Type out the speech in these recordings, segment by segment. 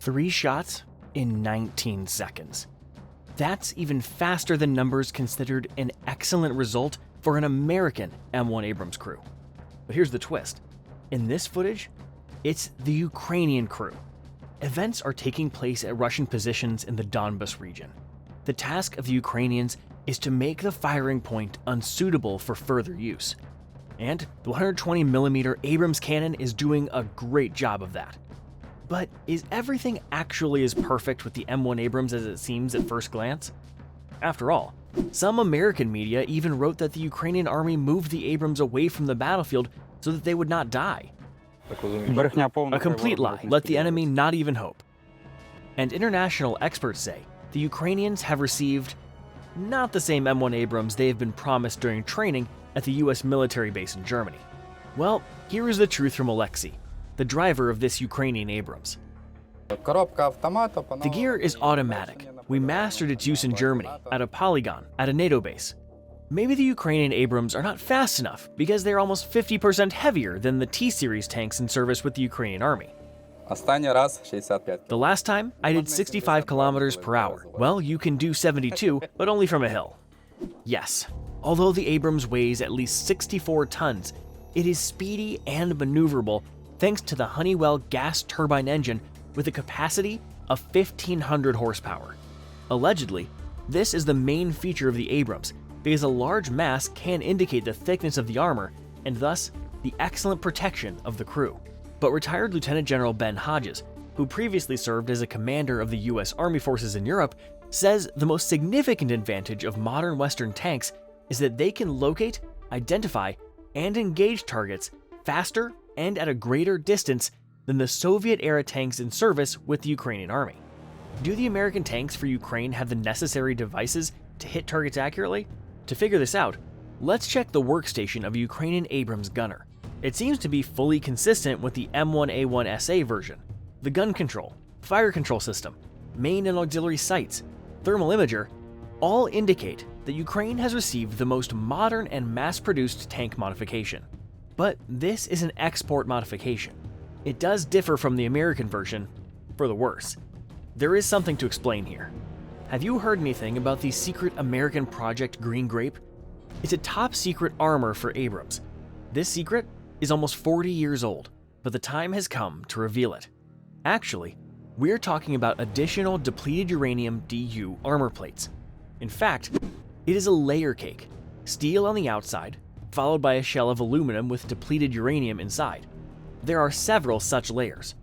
3 shots in 19 seconds. That's even faster than numbers considered an excellent result for an American M1 Abrams crew. But here's the twist. In this footage, it's the Ukrainian crew. Events are taking place at Russian positions in the Donbas region. The task of the Ukrainians is to make the firing point unsuitable for further use. And the 120mm Abrams cannon is doing a great job of that. But is everything actually as perfect with the M1 Abrams as it seems at first glance? After all, some American media even wrote that the Ukrainian army moved the Abrams away from the battlefield so that they would not die. A complete lie, let the enemy not even hope. And international experts say the Ukrainians have received not the same M1 Abrams they have been promised during training at the US military base in Germany. Well, here is the truth from Alexei, the driver of this Ukrainian Abrams. The gear is automatic. We mastered its use in Germany, at a polygon, at a NATO base. Maybe the Ukrainian Abrams are not fast enough because they're almost 50% heavier than the T-series tanks in service with the Ukrainian army. The last time, I did 65 kilometers per hour. Well, you can do 72, but only from a hill. Yes, although the Abrams weighs at least 64 tons, it is speedy and maneuverable thanks to the Honeywell gas turbine engine with a capacity of 1,500 horsepower. Allegedly, this is the main feature of the Abrams because a large mass can indicate the thickness of the armor and thus the excellent protection of the crew. But retired Lieutenant General Ben Hodges, who previously served as a commander of the US Army forces in Europe, says the most significant advantage of modern Western tanks is that they can locate, identify, and engage targets faster and at a greater distance than the Soviet-era tanks in service with the Ukrainian army. Do the American tanks for Ukraine have the necessary devices to hit targets accurately? To figure this out, let's check the workstation of a Ukrainian Abrams gunner. It seems to be fully consistent with the M1A1 SA version. The gun control, fire control system, main and auxiliary sights, thermal imager, all indicate that Ukraine has received the most modern and mass-produced tank modification. But this is an export modification. It does differ from the American version, for the worse. There is something to explain here. Have you heard anything about the secret American Project Green Grape? It's a top-secret armor for Abrams. This secret is almost 40 years old, but the time has come to reveal it. Actually, we're talking about additional depleted uranium DU armor plates. In fact, it is a layer cake, steel on the outside, followed by a shell of aluminum with depleted uranium inside. There are several such layers.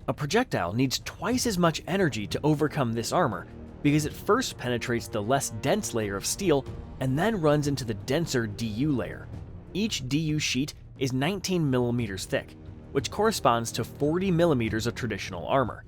A projectile needs twice as much energy to overcome this armor because it first penetrates the less dense layer of steel and then runs into the denser DU layer. Each DU sheet is 19 millimeters thick, which corresponds to 40 millimeters of traditional armor.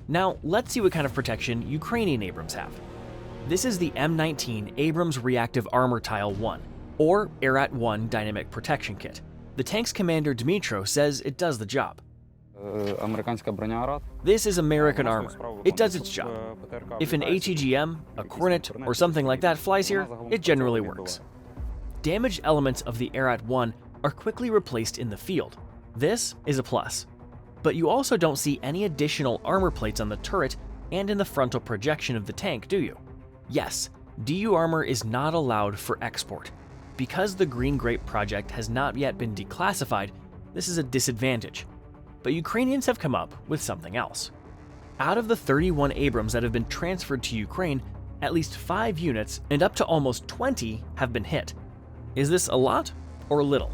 Now, let's see what kind of protection Ukrainian Abrams have. This is the M19 Abrams Reactive Armor Tile 1, or ARAT-1 Dynamic Protection Kit. The tank's commander Dmytro says it does the job. This is American armor. It does its job. If an ATGM, a Cornet, or something like that flies here, it generally works. Damaged elements of the ARAT-1 are quickly replaced in the field. This is a plus. But you also don't see any additional armor plates on the turret and in the frontal projection of the tank, do you? Yes, DU armor is not allowed for export. Because the Green Grape project has not yet been declassified, this is a disadvantage. But Ukrainians have come up with something else. Out of the 31 Abrams that have been transferred to Ukraine, at least 5 units and up to almost 20 have been hit. Is this a lot or little?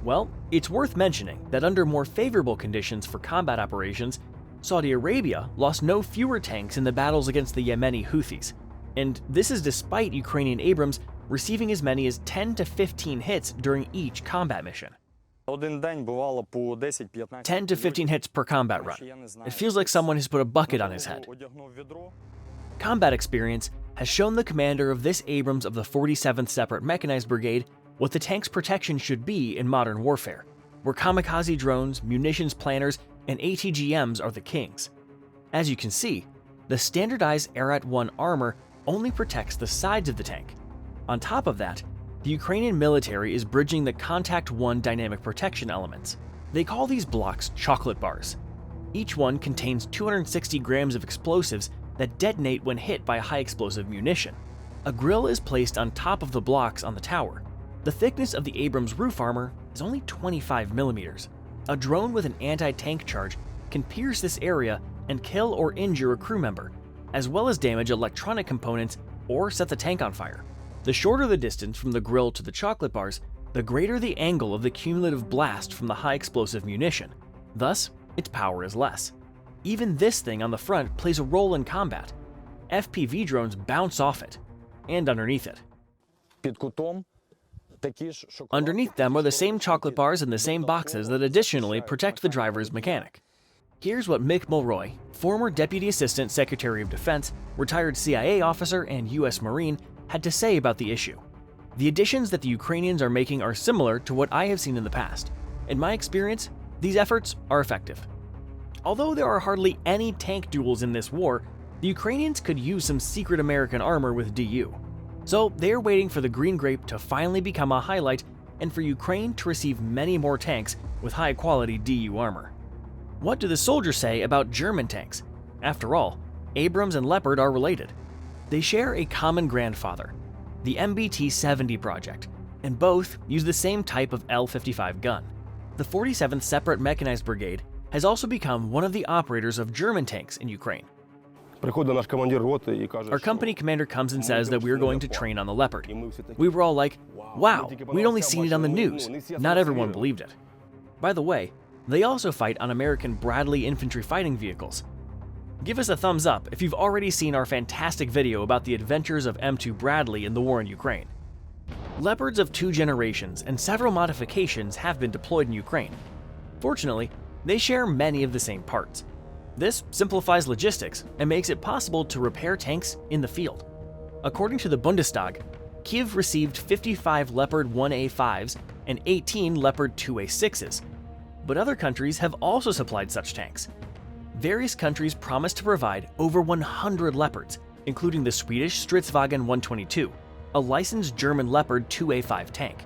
Well, it's worth mentioning that under more favorable conditions for combat operations, Saudi Arabia lost no fewer tanks in the battles against the Yemeni Houthis. And this is despite Ukrainian Abrams receiving as many as 10 to 15 hits during each combat mission. 10 to 15 hits per combat run. It feels like someone has put a bucket on his head. Combat experience has shown the commander of this Abrams of the 47th Separate Mechanized Brigade what the tank's protection should be in modern warfare, where kamikaze drones, munitions planners, and ATGMs are the kings. As you can see, the standardized ARAT-1 armor only protects the sides of the tank. On top of that, the Ukrainian military is bridging the Contact 1 dynamic protection elements. They call these blocks chocolate bars. Each one contains 260 grams of explosives that detonate when hit by high explosive munition. A grill is placed on top of the blocks on the tower. The thickness of the Abrams roof armor is only 25 millimeters. A drone with an anti-tank charge can pierce this area and kill or injure a crew member, as well as damage electronic components or set the tank on fire. The shorter the distance from the grill to the chocolate bars, the greater the angle of the cumulative blast from the high explosive munition. Thus, its power is less. Even this thing on the front plays a role in combat. FPV drones bounce off it and underneath it. Underneath them are the same chocolate bars in the same boxes that additionally protect the driver's mechanic. Here's what Mick Mulroy, former Deputy Assistant Secretary of Defense, retired CIA officer, and U.S. Marine, had to say about the issue. The additions that the Ukrainians are making are similar to what I have seen in the past. In my experience, these efforts are effective. Although there are hardly any tank duels in this war, the Ukrainians could use some secret American armor with DU. So they are waiting for the Green Grape to finally become a highlight and for Ukraine to receive many more tanks with high-quality DU armor. What do the soldiers say about German tanks? After all, Abrams and Leopard are related. They share a common grandfather, the MBT-70 project, and both use the same type of L-55 gun. The 47th Separate Mechanized Brigade has also become one of the operators of German tanks in Ukraine. Our company commander comes and says that we're going to train on the Leopard. We were all like, wow, we'd only seen it on the news. Not everyone believed it. By the way, they also fight on American Bradley infantry fighting vehicles. Give us a thumbs up if you've already seen our fantastic video about the adventures of M2 Bradley in the war in Ukraine. Leopards of 2 generations and several modifications have been deployed in Ukraine. Fortunately, they share many of the same parts. This simplifies logistics and makes it possible to repair tanks in the field. According to the Bundestag, Kyiv received 55 Leopard 1A5s and 18 Leopard 2A6s, but other countries have also supplied such tanks. Various countries promised to provide over 100 Leopards, including the Swedish Stridsvagn 122, a licensed German Leopard 2A5 tank.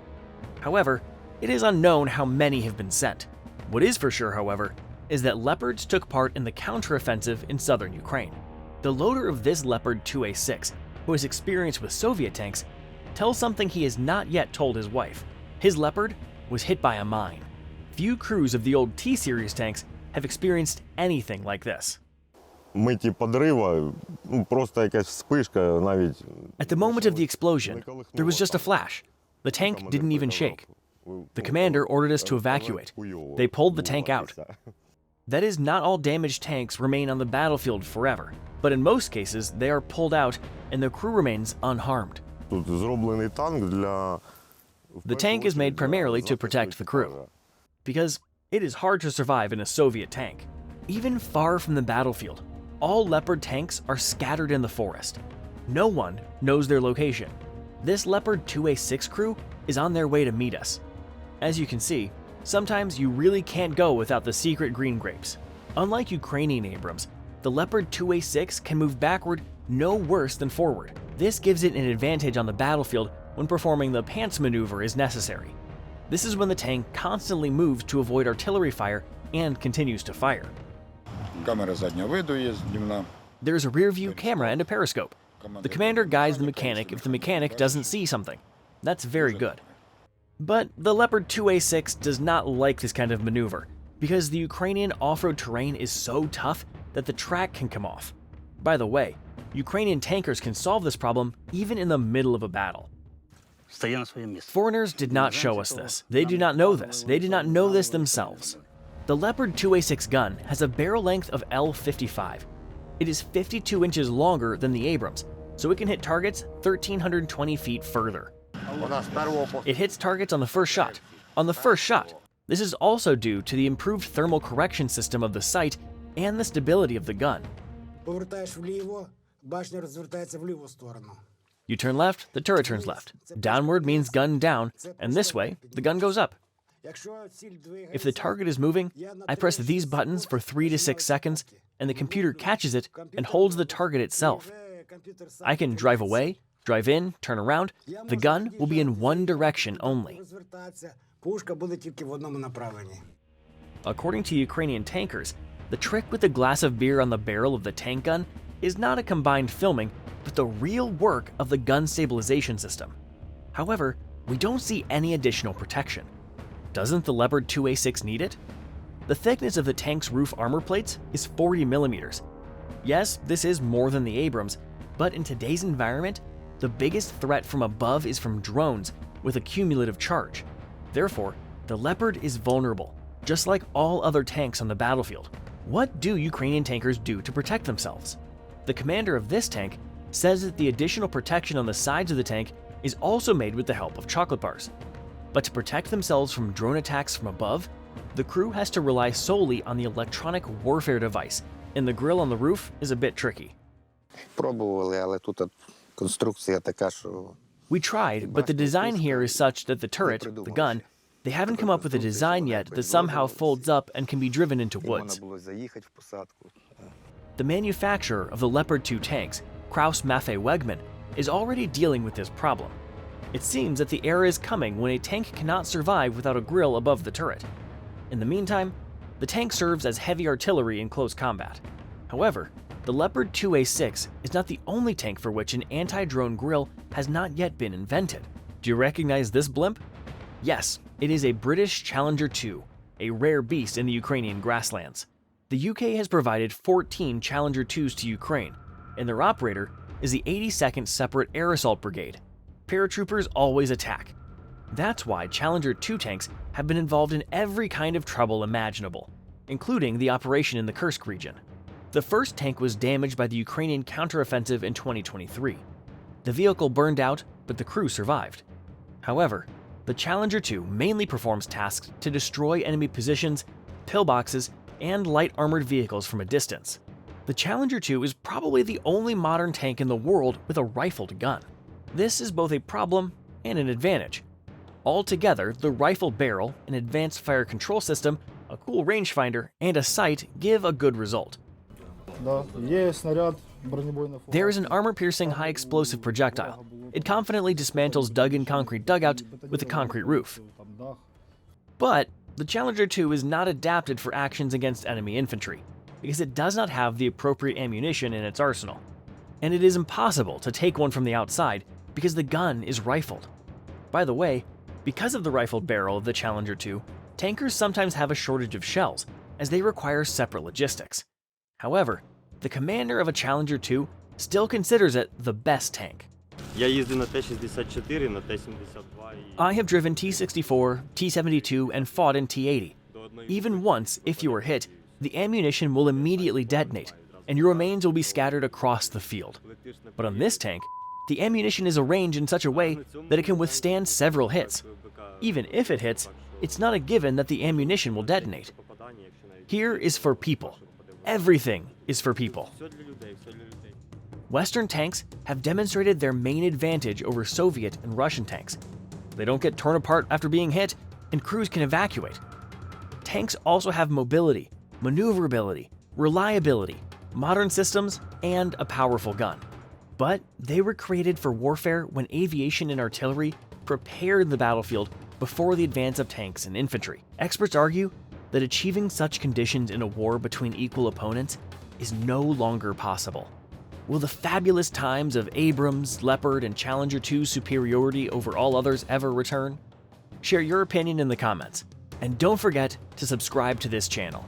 However, it is unknown how many have been sent. What is for sure, however, is that Leopards took part in the counteroffensive in southern Ukraine. The loader of this Leopard 2A6, who has experience with Soviet tanks, tells something he has not yet told his wife. His Leopard was hit by a mine. Few crews of the old T-series tanks have experienced anything like this. At the moment of the explosion, there was just a flash. The tank didn't even shake. The commander ordered us to evacuate. They pulled the tank out. That is, not all damaged tanks remain on the battlefield forever, but in most cases they are pulled out and the crew remains unharmed. The tank is made primarily to protect the crew, because it is hard to survive in a Soviet tank. Even far from the battlefield, all Leopard tanks are scattered in the forest. No one knows their location. This Leopard 2A6 crew is on their way to meet us. As you can see, sometimes you really can't go without the secret green grapes. Unlike Ukrainian Abrams, the Leopard 2A6 can move backward no worse than forward. This gives it an advantage on the battlefield when performing the pants maneuver is necessary. This is when the tank constantly moves to avoid artillery fire and continues to fire. There's a rear view camera and a periscope. The commander guides the mechanic if the mechanic doesn't see something. That's very good. But the Leopard 2A6 does not like this kind of maneuver, because the Ukrainian off-road terrain is so tough that the track can come off. By the way, Ukrainian tankers can solve this problem even in the middle of a battle. Foreigners did not show us this. They do not know this. They did not know this themselves. The Leopard 2A6 gun has a barrel length of L55. It is 52 inches longer than the Abrams, so it can hit targets 1,320 feet further. It hits targets on the first shot. This is also due to the improved thermal correction system of the sight and the stability of the gun. You turn left, the turret turns left. Downward means gun down, and this way, the gun goes up. If the target is moving, I press these buttons for 3 to 6 seconds, and the computer catches it and holds the target itself. I can drive away, drive in, turn around. The gun will be in one direction only. According to Ukrainian tankers, The trick with the glass of beer on the barrel of the tank gun is not a combined filming, but the real work of the gun stabilization system. However, we don't see any additional protection. Doesn't the Leopard 2A6 need it? The thickness of the tank's roof armor plates is 40 millimeters. Yes, this is more than the Abrams, but in today's environment, the biggest threat from above is from drones with a cumulative charge. Therefore, the Leopard is vulnerable, just like all other tanks on the battlefield. What do Ukrainian tankers do to protect themselves? The commander of this tank says that the additional protection on the sides of the tank is also made with the help of chocolate bars. But to protect themselves from drone attacks from above, the crew has to rely solely on the electronic warfare device, and the grill on the roof is a bit tricky. We tried, but the design here is such that the turret, the gun, they haven't come up with a design yet that somehow folds up and can be driven into woods. The manufacturer of the Leopard 2 tanks, Krauss Maffei Wegmann, is already dealing with this problem. It seems that the era is coming when a tank cannot survive without a grill above the turret. In the meantime, the tank serves as heavy artillery in close combat. However, the Leopard 2A6 is not the only tank for which an anti-drone grill has not yet been invented. Do you recognize this blimp? Yes, it is a British Challenger 2, a rare beast in the Ukrainian grasslands. The UK has provided 14 Challenger 2s to Ukraine, and their operator is the 82nd Separate Air Assault Brigade. Paratroopers always attack. That's why Challenger 2 tanks have been involved in every kind of trouble imaginable, including the operation in the Kursk region. The first tank was damaged by the Ukrainian counteroffensive in 2023. The vehicle burned out, but the crew survived. However, the Challenger 2 mainly performs tasks to destroy enemy positions, pillboxes, and light armored vehicles from a distance. The Challenger 2 is probably the only modern tank in the world with a rifled gun. This is both a problem and an advantage. Altogether, the rifle barrel, an advanced fire control system, a cool rangefinder, and a sight give a good result. There is an armor-piercing high-explosive projectile. It confidently dismantles dug-in concrete dugouts with a concrete roof. But the Challenger 2 is not adapted for actions against enemy infantry, because it does not have the appropriate ammunition in its arsenal. And it is impossible to take one from the outside because the gun is rifled. By the way, because of the rifled barrel of the Challenger 2, tankers sometimes have a shortage of shells, as they require separate logistics. However, the commander of a Challenger 2 still considers it the best tank. I have driven T-64, T-72, and fought in T-80. Even once, if you are hit, the ammunition will immediately detonate, and your remains will be scattered across the field. But on this tank, the ammunition is arranged in such a way that it can withstand several hits. Even if it hits, it's not a given that the ammunition will detonate. Here is for people. Everything is for people. Western tanks have demonstrated their main advantage over Soviet and Russian tanks. They don't get torn apart after being hit, and crews can evacuate. Tanks also have mobility, maneuverability, reliability, modern systems, and a powerful gun. But they were created for warfare when aviation and artillery prepared the battlefield before the advance of tanks and infantry. Experts argue that achieving such conditions in a war between equal opponents is no longer possible. Will the fabulous times of Abrams, Leopard, and Challenger 2's superiority over all others ever return? Share your opinion in the comments, and don't forget to subscribe to this channel.